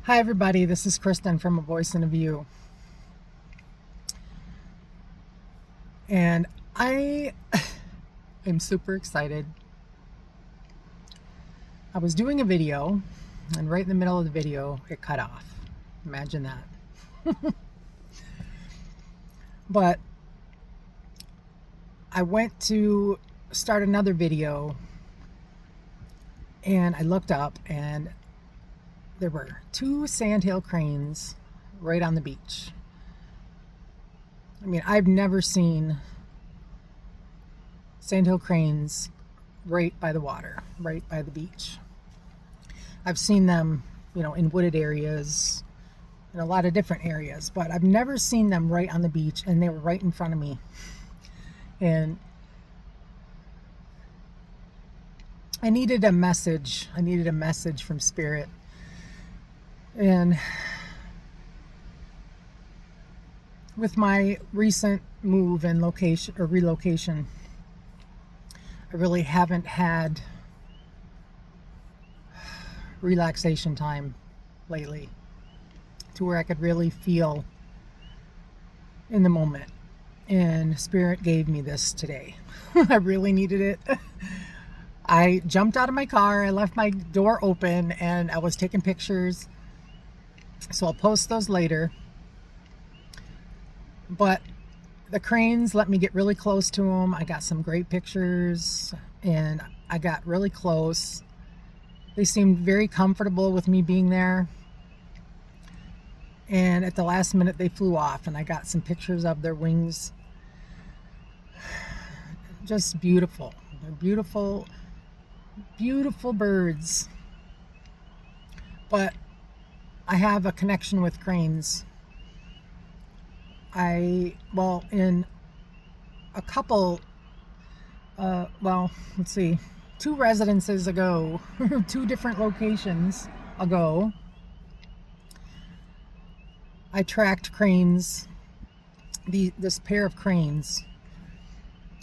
Hi everybody, this is Kristen from A Voice and a View. And I am super excited. I was doing a video, and right in the middle of the video, it cut off. Imagine that. But I went to start another video, and I looked up, and there were two sandhill cranes right on the beach. I mean, I've never seen sandhill cranes right by the water, right by the beach. I've seen them, in wooded areas, in a lot of different areas, but I've never seen them right on the beach, and they were right in front of me. And I needed a message. I needed a message from Spirit. And with my recent move and relocation, I really haven't had relaxation time lately to where I could really feel in the moment. And Spirit gave me this today. I really needed it. I jumped out of my car, I left my door open, and I was taking pictures. So I'll post those later. But the cranes let me get really close to them. I got some great pictures, and I got really close. They seemed very comfortable with me being there. And at the last minute, they flew off, and I got some pictures of their wings. Just beautiful. They're beautiful, beautiful birds. But I have a connection with cranes. In a couple, let's see, 2 residences ago, 2 different locations ago, I tracked cranes, this pair of cranes,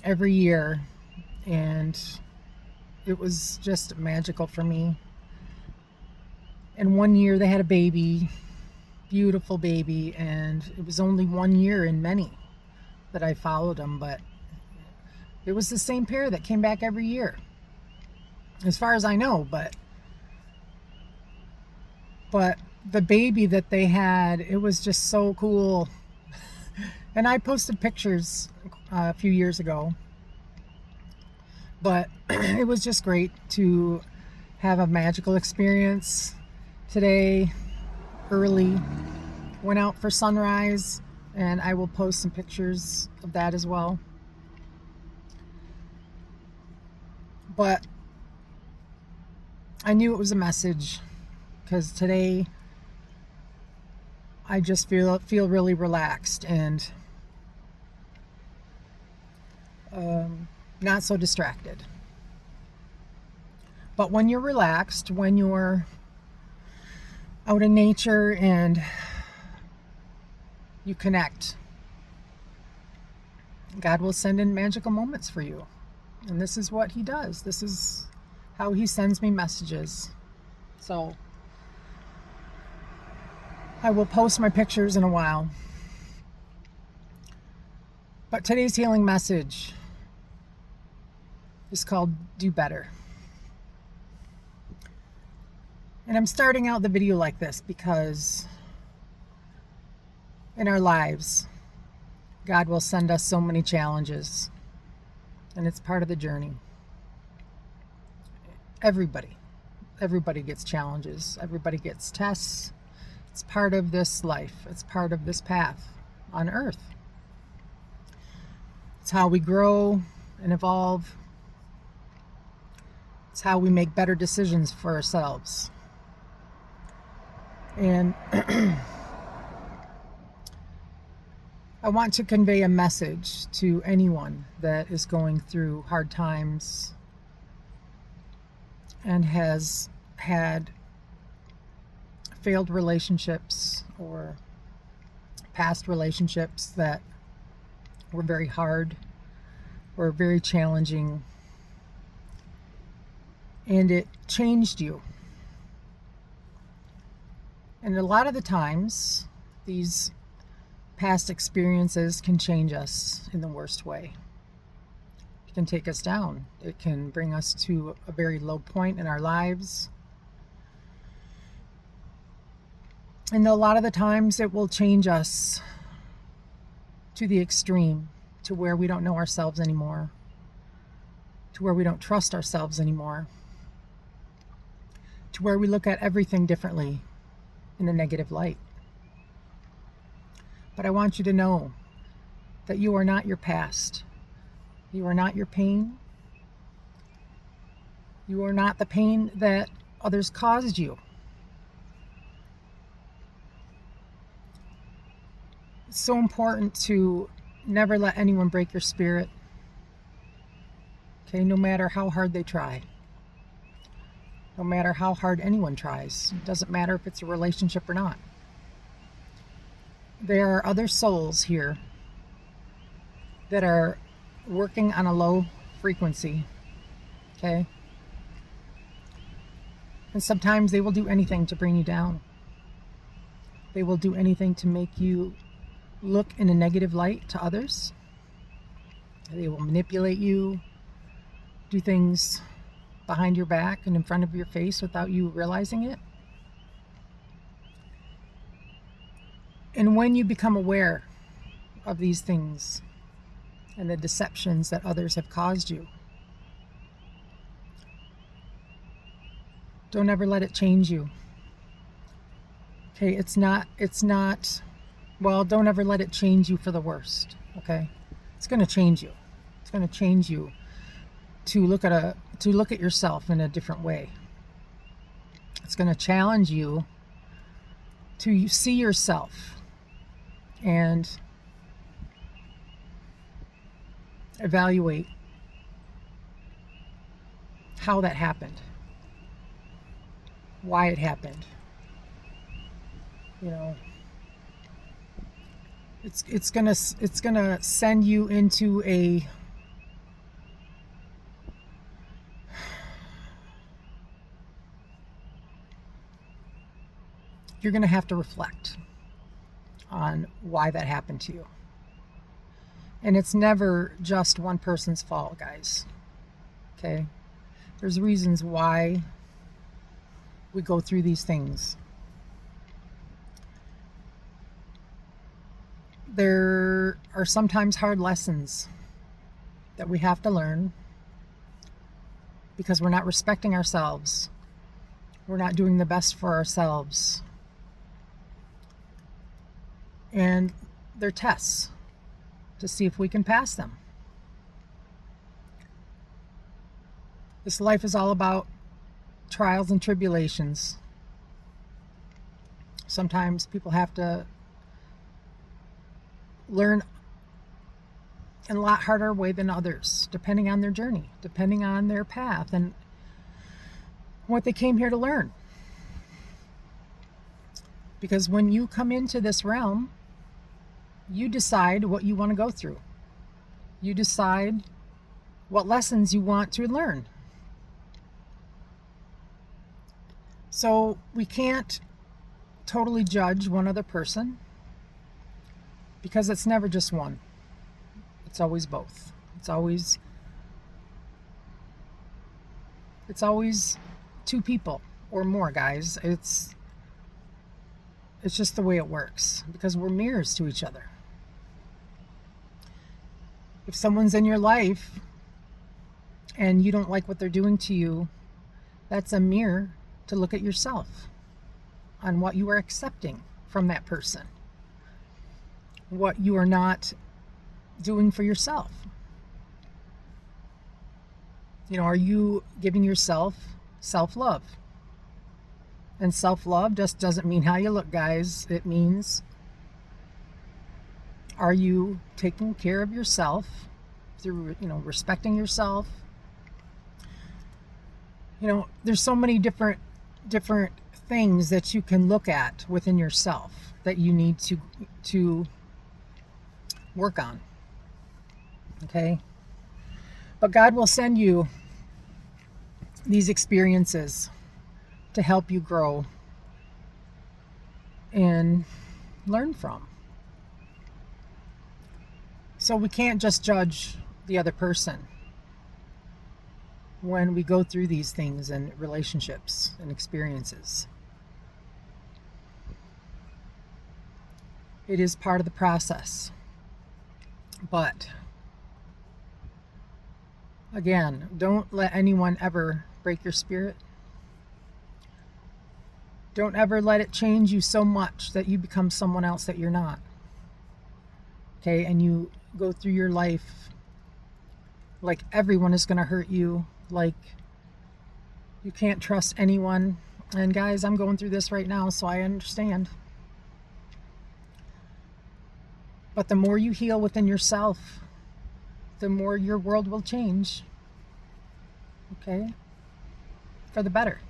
every year, and it was just magical for me. And one year they had a baby, beautiful baby, and it was only 1 year in many that I followed them, but it was the same pair that came back every year, as far as I know. But the baby that they had, it was just so cool. And I posted pictures a few years ago, but it was just great to have a magical experience today. Early went out for sunrise, and I will post some pictures of that as well. But I knew it was a message, because today I just feel really relaxed and not so distracted. But when you're relaxed, when you're out in nature and you connect, God will send in magical moments for you. And this is what He does. This is how He sends me messages. So I will post my pictures in a while. But today's healing message is called Do Better. And I'm starting out the video like this because in our lives, God will send us so many challenges, and it's part of the journey. Everybody gets challenges. Everybody gets tests. It's part of this life. It's part of this path on earth. It's how we grow and evolve. It's how we make better decisions for ourselves. And I want to convey a message to anyone that is going through hard times and has had failed relationships or past relationships that were very hard or very challenging, and it changed you. And a lot of the times, these past experiences can change us in the worst way. It can take us down. It can bring us to a very low point in our lives. And a lot of the times it will change us to the extreme, to where we don't know ourselves anymore, to where we don't trust ourselves anymore, to where we look at everything differently in a negative light. But I want you to know that you are not your past. You are not your pain. You are not the pain that others caused you. It's so important to never let anyone break your spirit. Okay, no matter how hard they try. No matter how hard anyone tries. It doesn't matter if it's a relationship or not. There are other souls here that are working on a low frequency. Okay? And sometimes they will do anything to bring you down. They will do anything to make you look in a negative light to others. They will manipulate you, do things behind your back and in front of your face without you realizing it. And when you become aware of these things and the deceptions that others have caused you, don't ever let it change you. Okay, well, don't ever let it change you for the worst, okay? It's going to change you. It's going to change you to look at yourself in a different way. It's going to challenge you to see yourself and evaluate how that happened, why it happened. You know, it's gonna send you into a you're gonna have to reflect on why that happened to you. And it's never just one person's fault, guys. Okay? There's reasons why we go through these things. There are sometimes hard lessons that we have to learn because we're not respecting ourselves. We're not doing the best for ourselves. And they're tests to see if we can pass them. This life is all about trials and tribulations. Sometimes people have to learn in a lot harder way than others, depending on their journey, depending on their path and what they came here to learn. Because when you come into this realm, you decide what you want to go through. You decide what lessons you want to learn. So we can't totally judge one other person because it's never just one. It's always both. It's always two people or more, guys. It's just the way it works because we're mirrors to each other. If someone's in your life and you don't like what they're doing to you, that's a mirror to look at yourself on what you are accepting from that person, what you are not doing for yourself. You know, are you giving yourself self-love? And self-love just doesn't mean how you look, guys. It means, are you taking care of yourself through, respecting yourself? There's so many different things that you can look at within yourself that you need to work on. Okay? But God will send you these experiences to help you grow can learn from. So we can't just judge the other person when we go through these things and relationships and experiences. It is part of the process. But again, don't let anyone ever break your spirit. Don't ever let it change you so much that you become someone else that you're not. Okay, and you go through your life like everyone is going to hurt you, like you can't trust anyone. And guys, I'm going through this right now, so I understand. But the more you heal within yourself, the more your world will change. Okay? For the better.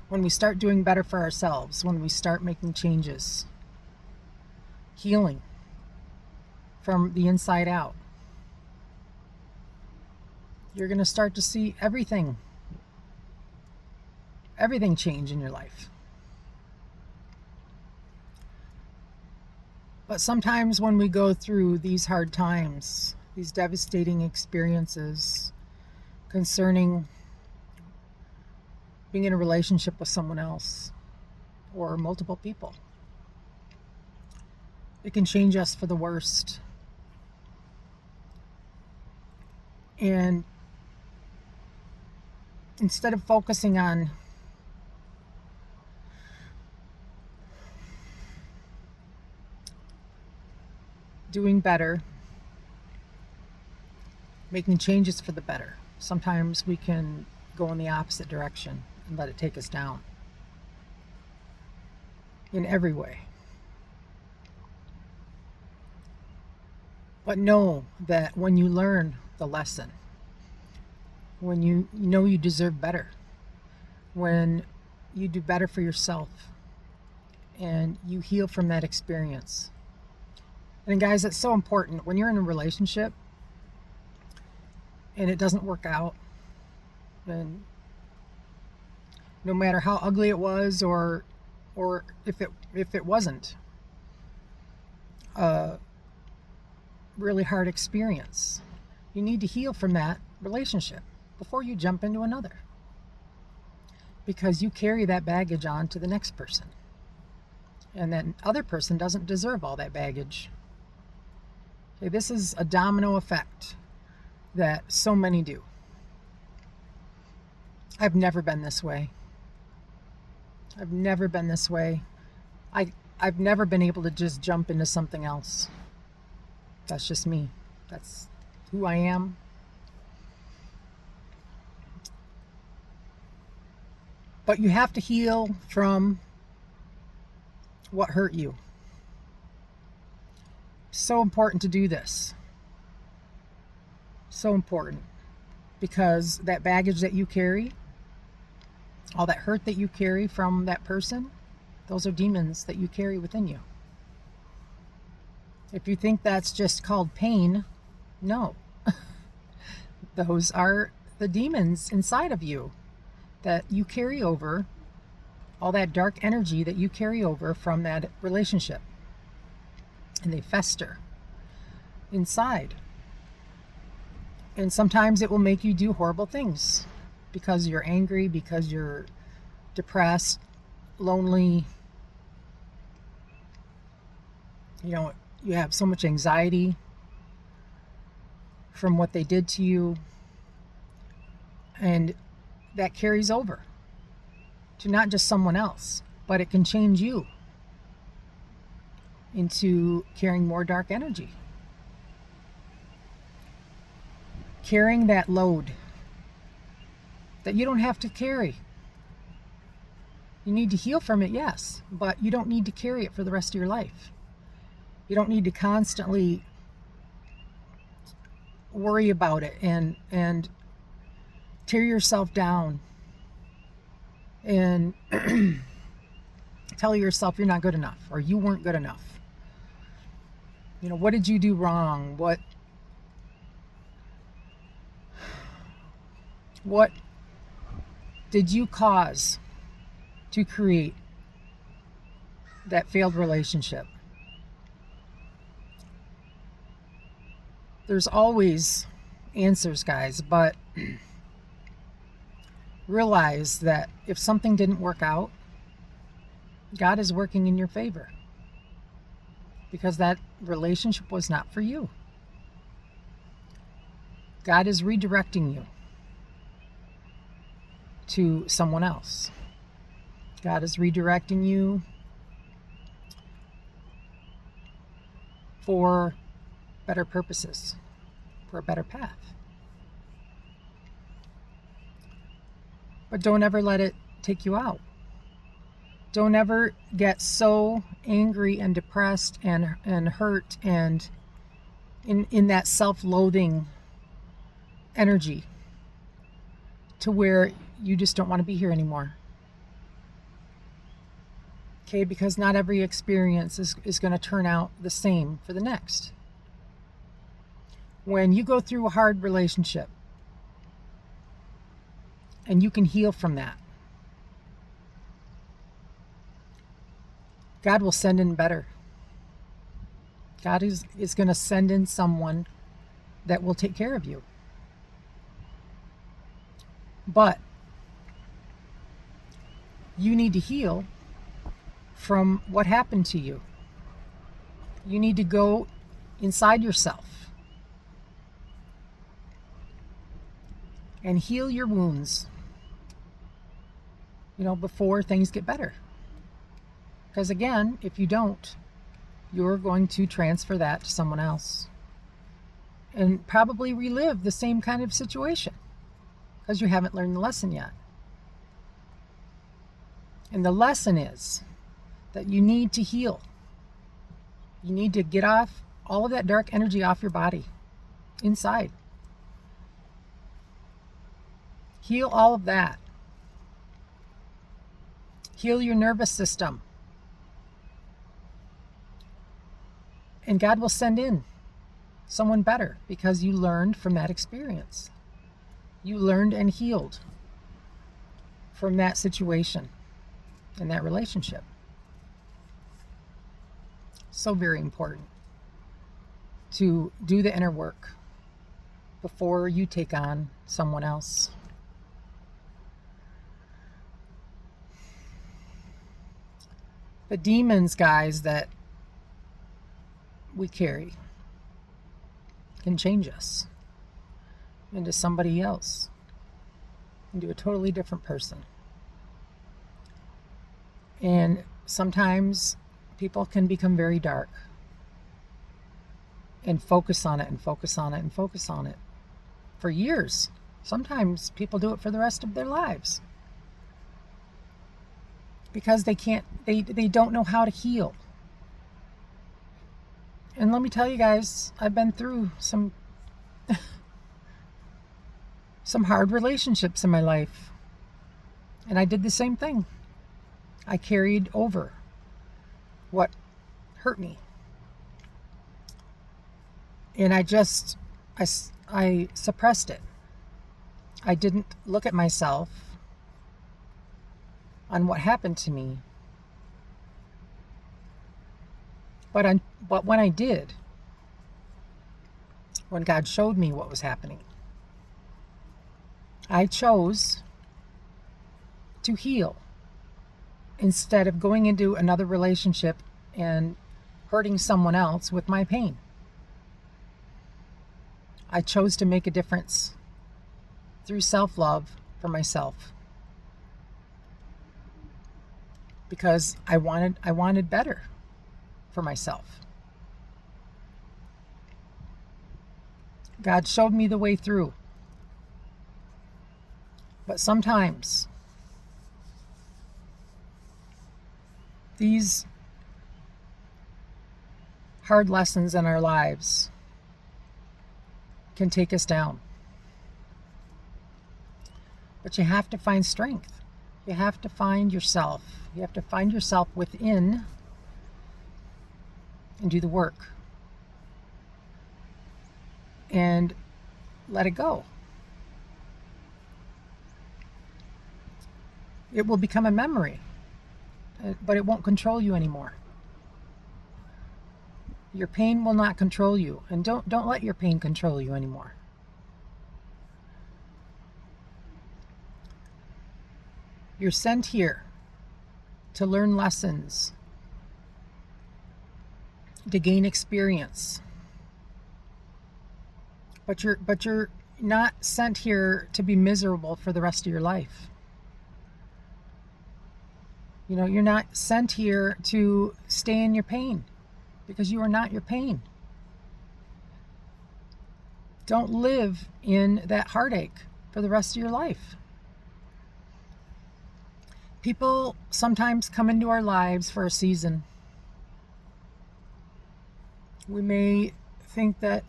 When we start doing better for ourselves, when we start making changes, healing from the inside out, you're going to start to see everything change in your life. But sometimes when we go through these hard times, these devastating experiences concerning being in a relationship with someone else or multiple people, it can change us for the worst. And instead of focusing on doing better, making changes for the better, sometimes we can go in the opposite direction and let it take us down in every way. But know that when you learn the lesson, when you know you deserve better, when you do better for yourself and you heal from that experience. And guys, it's so important when you're in a relationship and it doesn't work out, and no matter how ugly it was or if it wasn't a really hard experience, you need to heal from that relationship before you jump into another, because you carry that baggage on to the next person, and that other person doesn't deserve all that baggage. Okay, this is a domino effect that so many do. I've never been this way. I've never been this way. I've never been able to just jump into something else. That's just me. That's who I am. But you have to heal from what hurt you. So important to do this. So important. Because that baggage that you carry, all that hurt that you carry from that person, those are demons that you carry within you. If you think that's just called pain, no. Those are the demons inside of you that you carry over, all that dark energy that you carry over from that relationship. And they fester inside. And sometimes it will make you do horrible things because you're angry, because you're depressed, lonely. You know, you have so much anxiety from what they did to you. And that carries over to not just someone else, but it can change you into carrying more dark energy. Carrying that load that you don't have to carry. You need to heal from it, yes, but you don't need to carry it for the rest of your life. You don't need to constantly worry about it and tear yourself down and tell yourself you're not good enough or you weren't good enough. You know, what did you do wrong? What did you cause to create that failed relationship. There's always answers, guys, but realize that if something didn't work out, God is working in your favor, because that relationship was not for you. God is redirecting you to someone else. God is redirecting you for better purposes, for a better path. But don't ever let it take you out. Don't ever get so angry and depressed and hurt and in that self-loathing energy to where you just don't want to be here anymore. Okay, because not every experience is going to turn out the same for the next. When you go through a hard relationship and you can heal from that, God will send in better. God is going to send in someone that will take care of you. But you need to heal from what happened to you. You need to go inside yourself and heal your wounds, before things get better. Because again, if you don't, you're going to transfer that to someone else and probably relive the same kind of situation because you haven't learned the lesson yet. And the lesson is that you need to heal. You need to get off all of that dark energy off your body, inside. Heal all of that. Heal your nervous system. And God will send in someone better because you learned from that experience. You learned and healed from that situation and that relationship. So very important to do the inner work before you take on someone else. The demons, guys, that we carry can change us into somebody else, into a totally different person. And sometimes people can become very dark and focus on it and focus on it and focus on it for years. Sometimes people do it for the rest of their lives because they don't know how to heal. And let me tell you guys, I've been through some hard relationships in my life. And I did the same thing. I carried over what hurt me. And I suppressed it. I didn't look at myself on what happened to me. But when I did, when God showed me what was happening, I chose to heal instead of going into another relationship and hurting someone else with my pain. I chose to make a difference through self-love for myself because I wanted better for myself. God showed me the way through. But sometimes these hard lessons in our lives can take us down. But you have to find strength. You have to find yourself. You have to find yourself within and do the work. And let it go. It will become a memory. but it won't control you anymore. Your pain will not control you, and don't let your pain control you anymore. You're sent here to learn lessons, to gain experience. But you're not sent here to be miserable for the rest of your life. You know, you're not sent here to stay in your pain, because you are not your pain. Don't live in that heartache for the rest of your life. People sometimes come into our lives for a season. We may think that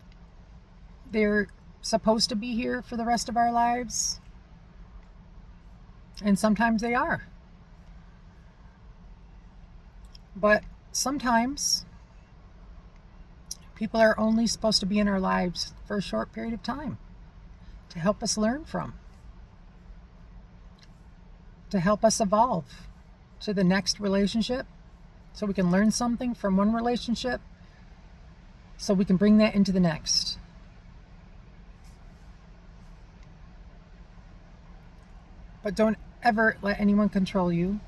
they're supposed to be here for the rest of our lives, and sometimes they are. But sometimes people are only supposed to be in our lives for a short period of time to help us learn from, to help us evolve to the next relationship, so we can learn something from one relationship so we can bring that into the next. But don't ever let anyone control you.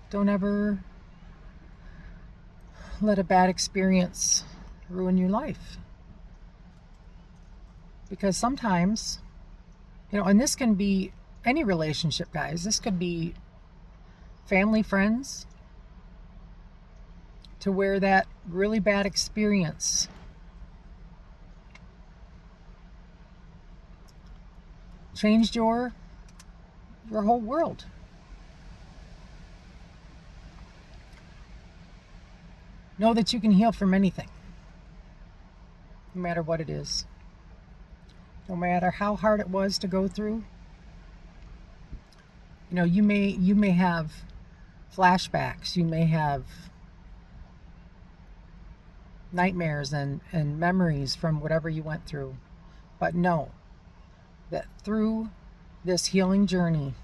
Don't ever let a bad experience ruin your life. Because sometimes, you know, and this can be any relationship, guys. This could be family, friends, to where that really bad experience changed your whole world. Know that you can heal from anything, no matter what it is. No matter how hard it was to go through. You know, you may have flashbacks, you may have nightmares and memories from whatever you went through. But know that through this healing journey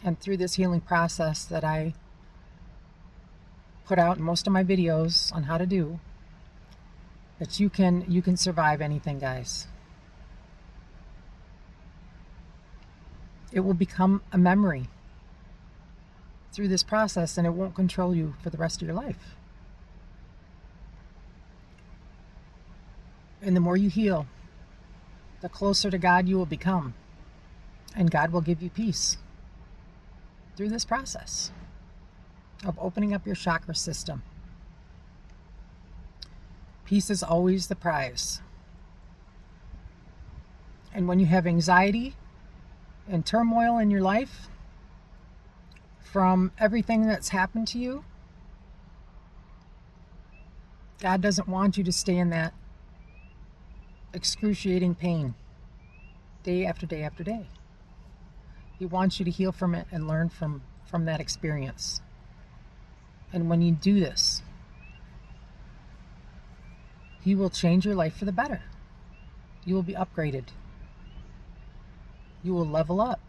and through this healing process that I put out in most of my videos on how to do, that you can survive anything, guys. It will become a memory through this process, and it won't control you for the rest of your life. And the more you heal, the closer to God you will become. And God will give you peace through this process of opening up your chakra system. Peace is always the prize. And when you have anxiety and turmoil in your life from everything that's happened to you, God doesn't want you to stay in that excruciating pain day after day after day. He wants you to heal from it and learn from that experience. And when you do this, He will change your life for the better. You will be upgraded. You will level up.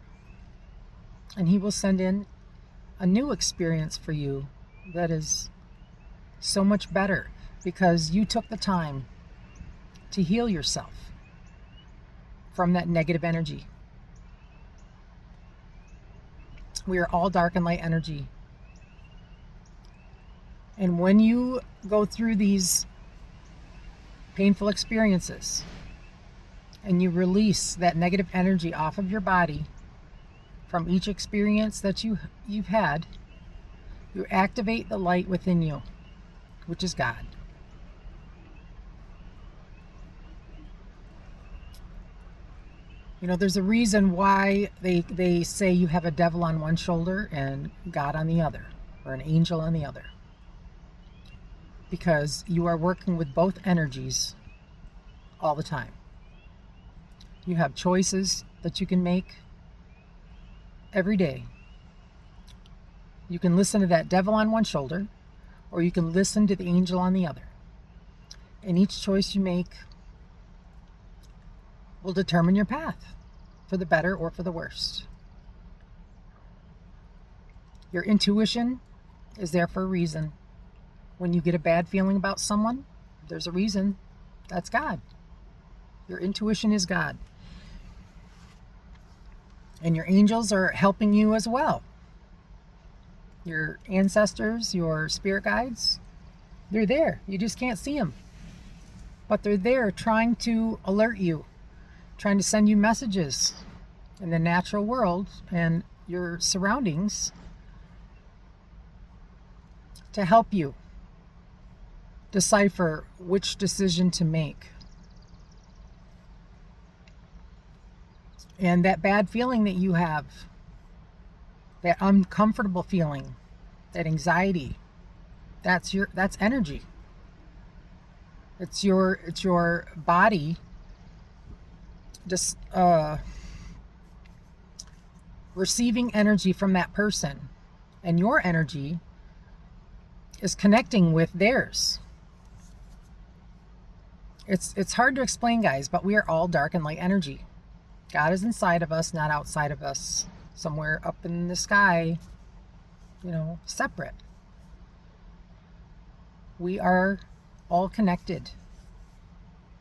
And He will send in a new experience for you that is so much better, because you took the time to heal yourself from that negative energy. We are all dark and light energy. And when you go through these painful experiences and you release that negative energy off of your body from each experience that you've had, you activate the light within you, which is God. You know, there's a reason why they say you have a devil on one shoulder and God on the other, or an angel on the other. Because you are working with both energies all the time. You have choices that you can make every day. You can listen to that devil on one shoulder, or you can listen to the angel on the other. And each choice you make will determine your path, for the better or for the worst. Your intuition is there for a reason. When you get a bad feeling about someone, there's a reason. That's God. Your intuition is God. And your angels are helping you as well. Your ancestors, your spirit guides, they're there. You just can't see them. But they're there trying to alert you, trying to send you messages in the natural world and your surroundings to help you decipher which decision to make. And that bad feeling that you have, that uncomfortable feeling, that anxiety, that's energy. It's your body just receiving energy from that person, and your energy is connecting with theirs. It's hard to explain, guys, but we are all dark and light energy. God is inside of us, not outside of us, somewhere up in the sky, separate. We are all connected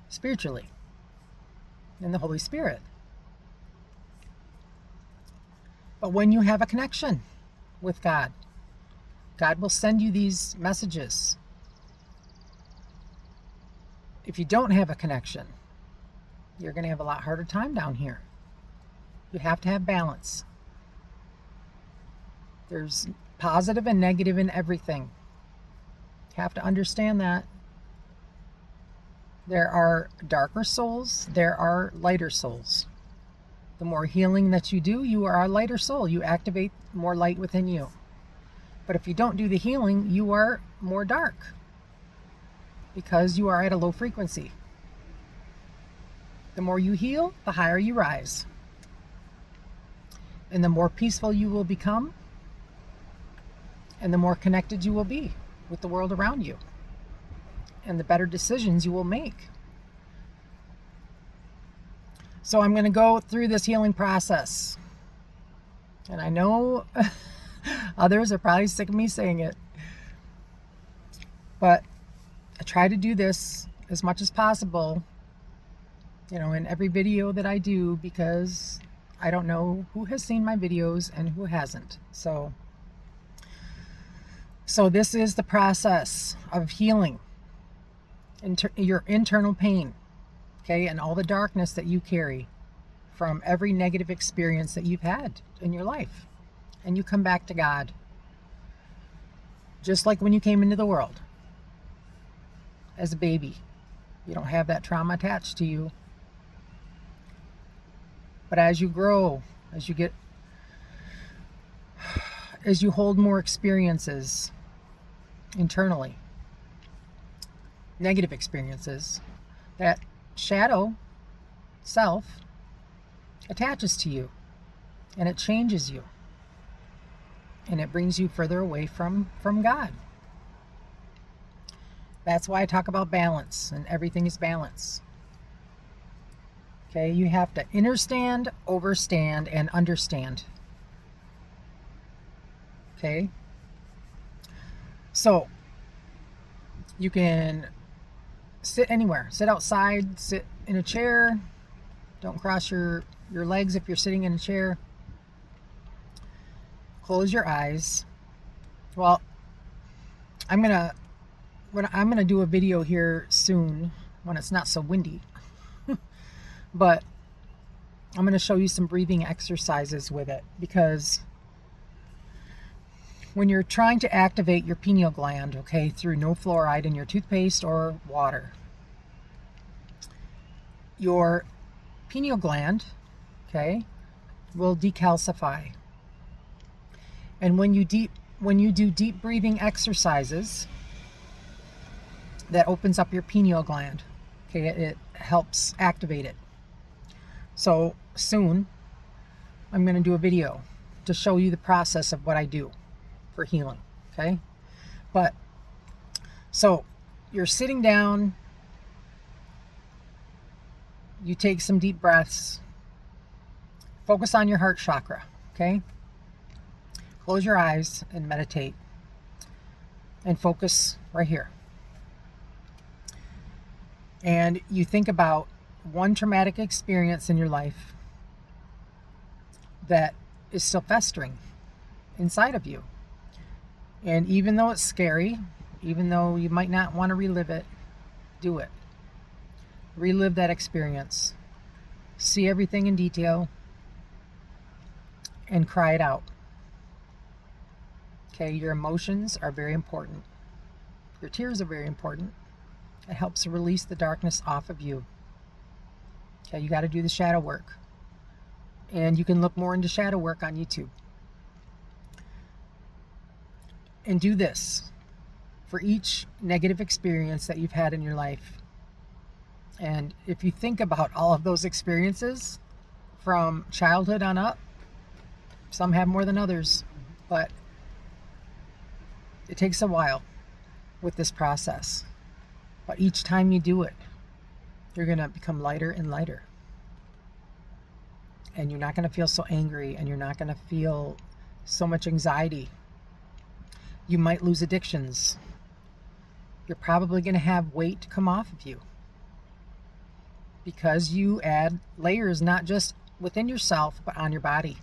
spiritually in the Holy Spirit. But when you have a connection with God, God will send you these messages. If you don't have a connection, you're going to have a lot harder time down here. You have to have balance. There's positive and negative in everything. You have to understand that. There are darker souls, there are lighter souls. The more healing that you do, you are a lighter soul. You activate more light within you. But if you don't do the healing, you are more dark because you are at a low frequency. The more you heal, the higher you rise. And the more peaceful you will become, and the more connected you will be with the world around you, and the better decisions you will make. So I'm going to go through this healing process. And I know others are probably sick of me saying it, but I try to do this as much as possible, in every video that I do, because I don't know who has seen my videos and who hasn't. So this is the process of healing your internal pain, okay, and all the darkness that you carry from every negative experience that you've had in your life. And you come back to God, just like when you came into the world as a baby. You don't have that trauma attached to you. But as you grow, as you hold more experiences internally, negative experiences, that shadow self attaches to you, and it changes you, and it brings you further away from God. That's why I talk about balance, and everything is balance. Okay, you have to understand, overstand, and understand. Okay? So, you can sit anywhere. Sit outside, sit in a chair. Don't cross your legs if you're sitting in a chair. Close your eyes. Well, I'm gonna do a video here soon when it's not so windy. But I'm going to show you some breathing exercises with it, because when you're trying to activate your pineal gland, okay, through no fluoride in your toothpaste or water, your pineal gland, okay, will decalcify. And when you do deep breathing exercises, that opens up your pineal gland, okay, it helps activate it. So soon, I'm going to do a video to show you the process of what I do for healing, okay? But, so, you're sitting down, you take some deep breaths, focus on your heart chakra, okay? Close your eyes and meditate and focus right here. And you think about one traumatic experience in your life that is still festering inside of you. And even though it's scary, even though you might not want to relive it, do it. Relive that experience. See everything in detail and cry it out. Okay, your emotions are very important. Your tears are very important. It helps to release the darkness off of you. Okay, you got to do the shadow work. And you can look more into shadow work on YouTube. And do this for each negative experience that you've had in your life. And if you think about all of those experiences from childhood on up, some have more than others, but it takes a while with this process. But each time you do it, you're going to become lighter and lighter. And you're not going to feel so angry, and you're not going to feel so much anxiety. You might lose addictions. You're probably going to have weight come off of you because you add layers not just within yourself, but on your body.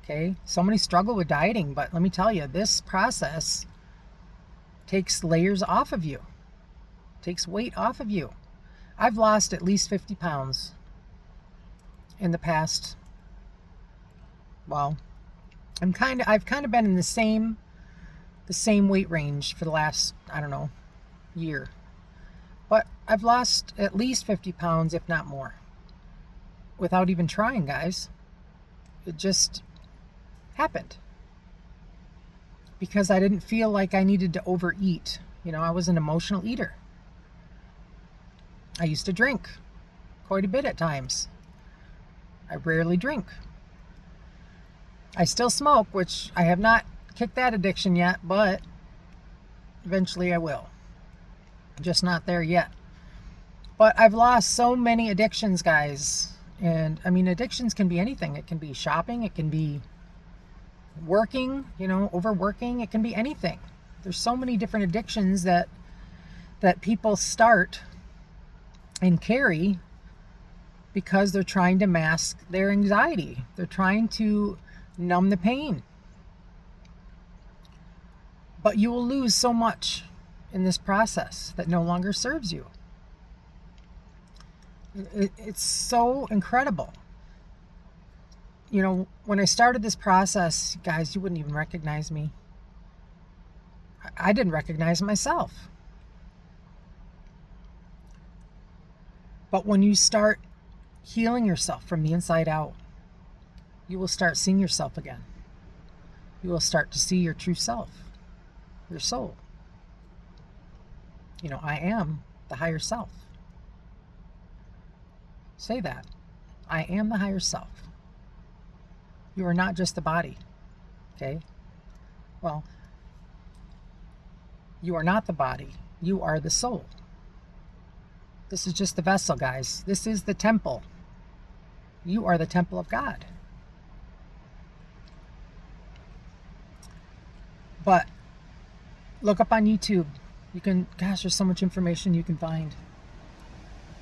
Okay? So many struggle with dieting, but let me tell you, this process takes layers off of you, takes weight off of you. I've lost at least 50 pounds in the past. Well, I've kind of been in the same weight range for the last, I don't know, year. But I've lost at least 50 pounds, if not more, without even trying, guys. It just happened because I didn't feel like I needed to overeat. You know, I was an emotional eater. I used to drink quite a bit at times. I rarely drink. I still smoke, which I have not kicked that addiction yet, but eventually I will. I'm just not there yet. But I've lost so many addictions, guys. And I mean, addictions can be anything. It can be shopping, it can be working, you know, overworking, it can be anything. There's so many different addictions that people start and carry because they're trying to mask their anxiety. They're trying to numb the pain. But you will lose so much in this process that no longer serves you. It's so incredible. You know, when I started this process, guys, you wouldn't even recognize me. I didn't recognize myself. But when you start healing yourself from the inside out, you will start seeing yourself again. You will start to see your true self, your soul. You know, I am the higher self. Say that. I am the higher self. You are not just the body. Okay? Well, you are not the body. You are the soul. This is just the vessel, guys. This is the temple. You are the temple of God. But look up on YouTube. You can, gosh, there's so much information you can find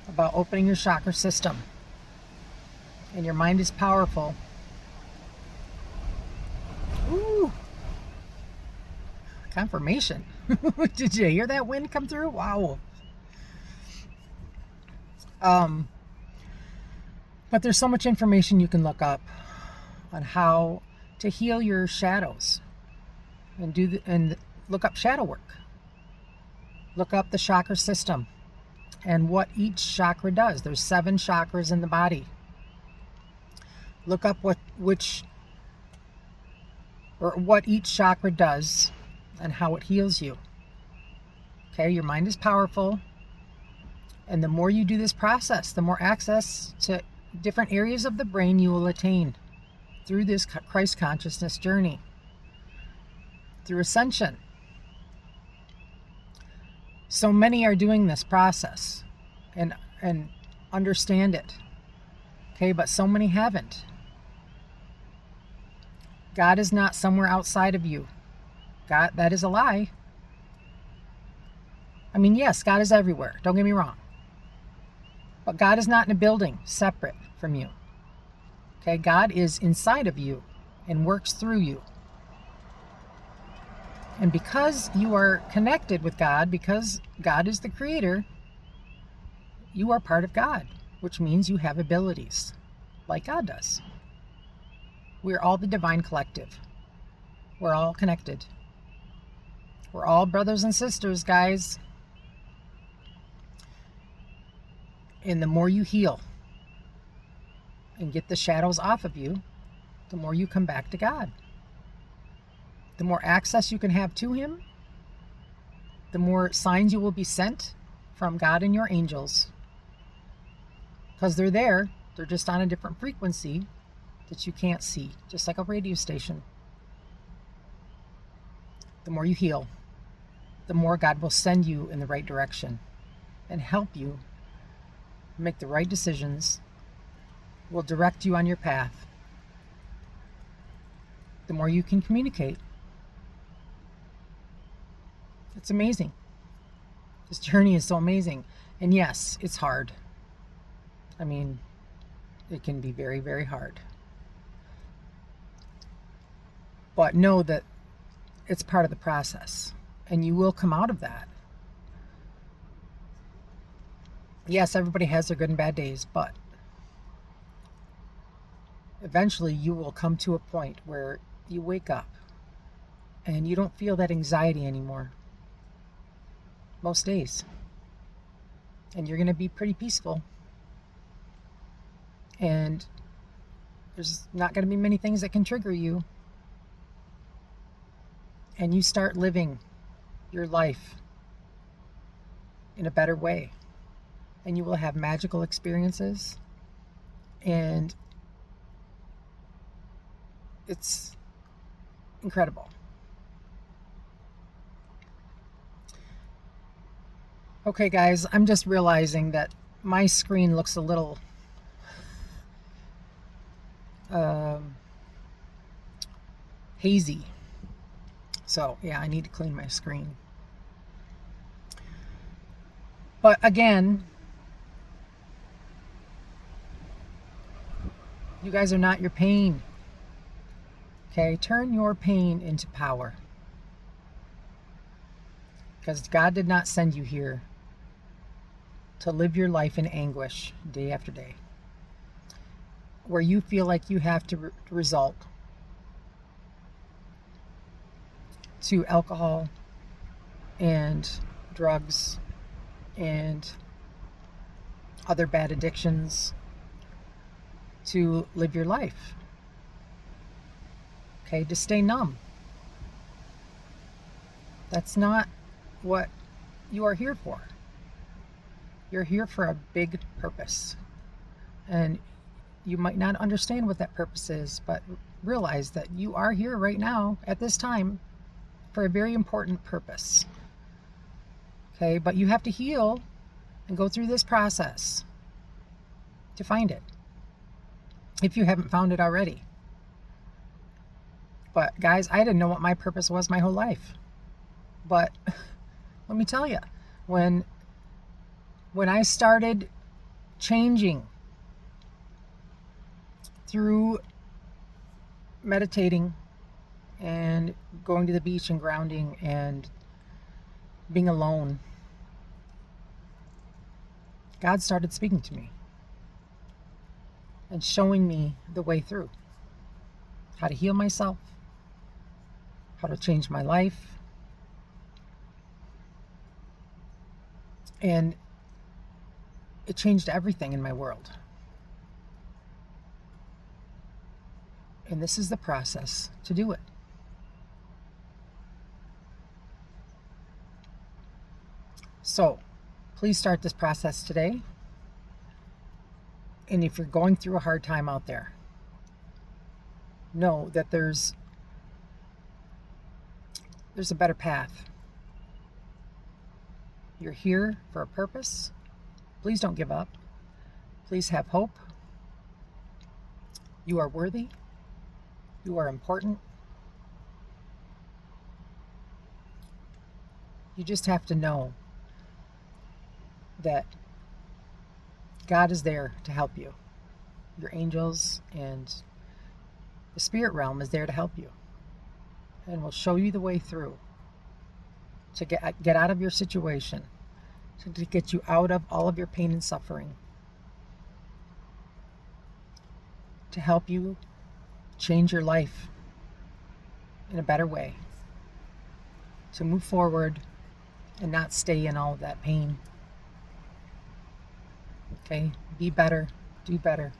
about opening your chakra system. And your mind is powerful. Ooh. Confirmation. Did you hear that wind come through? Wow. But there's so much information you can look up on how to heal your shadows and look up shadow work. Look up the chakra system and what each chakra does. There's 7 chakras in the body. Look up what each chakra does and how it heals you. Okay, your mind is powerful. And the more you do this process, the more access to different areas of the brain you will attain through this Christ consciousness journey, through ascension. So many are doing this process and understand it. Okay, but so many haven't. God is not somewhere outside of you. God, that is a lie. I mean, yes, God is everywhere. Don't get me wrong. But God is not in a building separate from you. Okay, God is inside of you and works through you. And because you are connected with God, because God is the creator, you are part of God, which means you have abilities like God does. We're all the divine collective. We're all connected. We're all brothers and sisters, guys. And the more you heal and get the shadows off of you, the more you come back to God. The more access you can have to Him, the more signs you will be sent from God and your angels. Because they're there, they're just on a different frequency that you can't see, just like a radio station. The more you heal, the more God will send you in the right direction and help you make the right decisions, will direct you on your path. The more you can communicate. It's amazing. This journey is so amazing. And yes, it's hard. I mean, it can be very, very hard. But know that it's part of the process, and you will come out of that. Yes, everybody has their good and bad days, but eventually you will come to a point where you wake up and you don't feel that anxiety anymore. Most days. And you're going to be pretty peaceful. And there's not going to be many things that can trigger you. And you start living your life in a better way. And you will have magical experiences. And it's incredible. Okay, guys, I'm just realizing that my screen looks a little hazy. So, yeah, I need to clean my screen. But again, you guys are not your pain. Okay, turn your pain into power. Because God did not send you here to live your life in anguish day after day, where you feel like you have to resort to alcohol and drugs and other bad addictions to live your life. Okay, to stay numb. That's not what you are here for. You're here for a big purpose. And you might not understand what that purpose is, but realize that you are here right now at this time for a very important purpose. Okay, but you have to heal and go through this process to find it, if you haven't found it already. But guys, I didn't know what my purpose was my whole life. But let me tell you, when I started changing through meditating and going to the beach and grounding and being alone, God started speaking to me and showing me the way through. How to heal myself, how to change my life. And it changed everything in my world. And this is the process to do it. So, please start this process today. And if you're going through a hard time out there, know that there's a better path. You're here for a purpose. Please don't give up. Please have hope. You are worthy. You are important. You just have to know that God is there to help you. Your angels and the spirit realm is there to help you and will show you the way through to get out of your situation, to get you out of all of your pain and suffering, to help you change your life in a better way, to move forward and not stay in all of that pain. Okay? Be better, do better.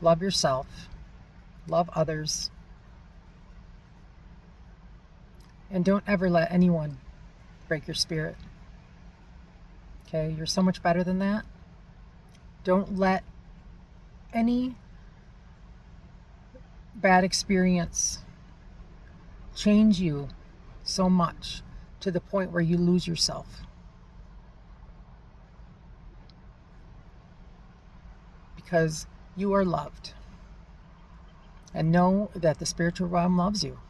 Love yourself, love others, and don't ever let anyone break your spirit. Okay? You're so much better than that. Don't let any bad experience change you so much to the point where you lose yourself. Because you are loved. And know that the spiritual realm loves you.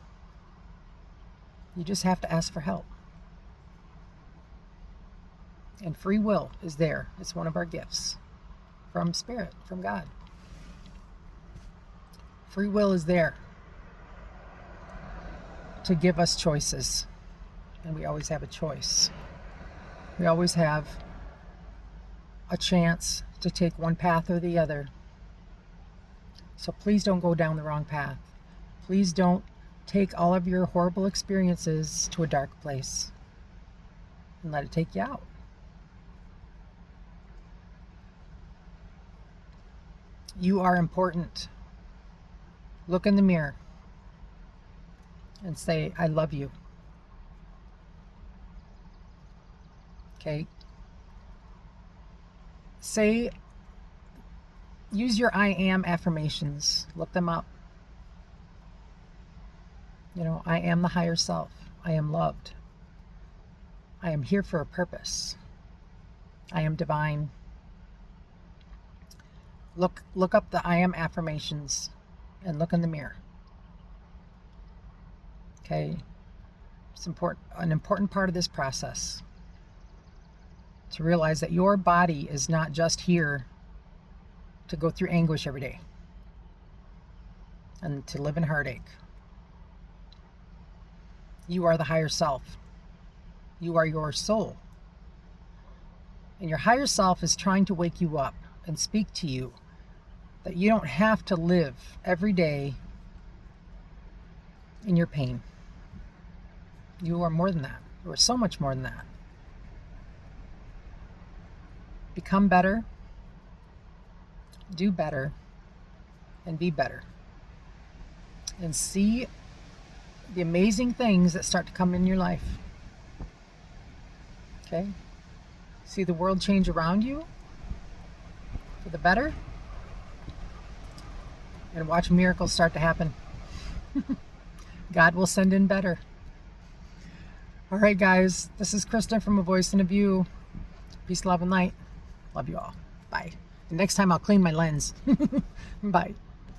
You just have to ask for help. And free will is there. It's one of our gifts from Spirit, from God. Free will is there to give us choices. And we always have a choice. We always have a chance to take one path or the other. So please don't go down the wrong path. Please don't take all of your horrible experiences to a dark place and let it take you out. You are important. Look in the mirror and say, I love you. Okay? Use your I am affirmations. Look them up. I am the higher self. I am loved. I am here for a purpose. I am divine. Look up the I am affirmations and look in the mirror. Okay? It's an important part of this process to realize that your body is not just here to go through anguish every day and to live in heartache. You are the higher self. You are your soul. And your higher self is trying to wake you up and speak to you that you don't have to live every day in your pain. You are more than that. You are so much more than that. Become better, do better, and be better. And see the amazing things that start to come in your life. Okay? See the world change around you for the better. And watch miracles start to happen. God will send in better. All right, guys. This is Kristen from A Voice and a View. Peace, love, and light. Love you all. Bye. And next time I'll clean my lens. Bye.